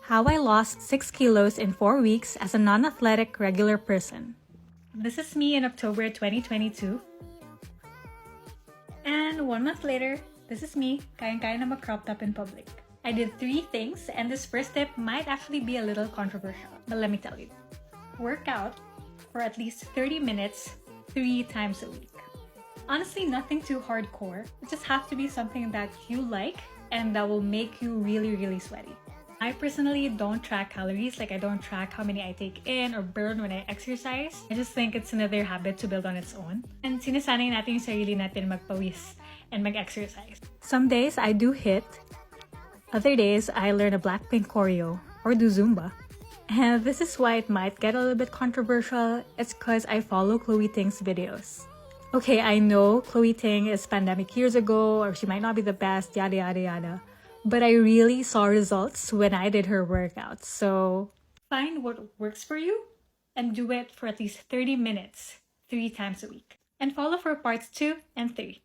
How I lost 6 kilos in 4 weeks as a non-athletic regular person. This is me in October 2022. And 1 month later, this is me, kayang-kaya na mag-crop top in public. I did 3 things, and this first tip might actually be a little controversial, but let me tell you. Work out for at least 30 minutes 3 times a week. Honestly, nothing too hardcore. It just has to be something that you like and that will make you really, really sweaty. I personally don't track calories, like I don't track how many I take in or burn when I exercise. I just think it's another habit to build on its own. And sinasanay natin yung sarili natin magpawis and mag-exercise. Some days I do HIIT. Other days I learn a Blackpink choreo or do Zumba. And this is why it might get a little bit controversial. It's because I follow Chloe Ting's videos. Okay, I know Chloe Ting is pandemic years ago, or she might not be the best, yada yada yada. But I really saw results when I did her workouts. So find what works for you and do it for at least 30 minutes 3 times a week. And follow for parts 2 and 3.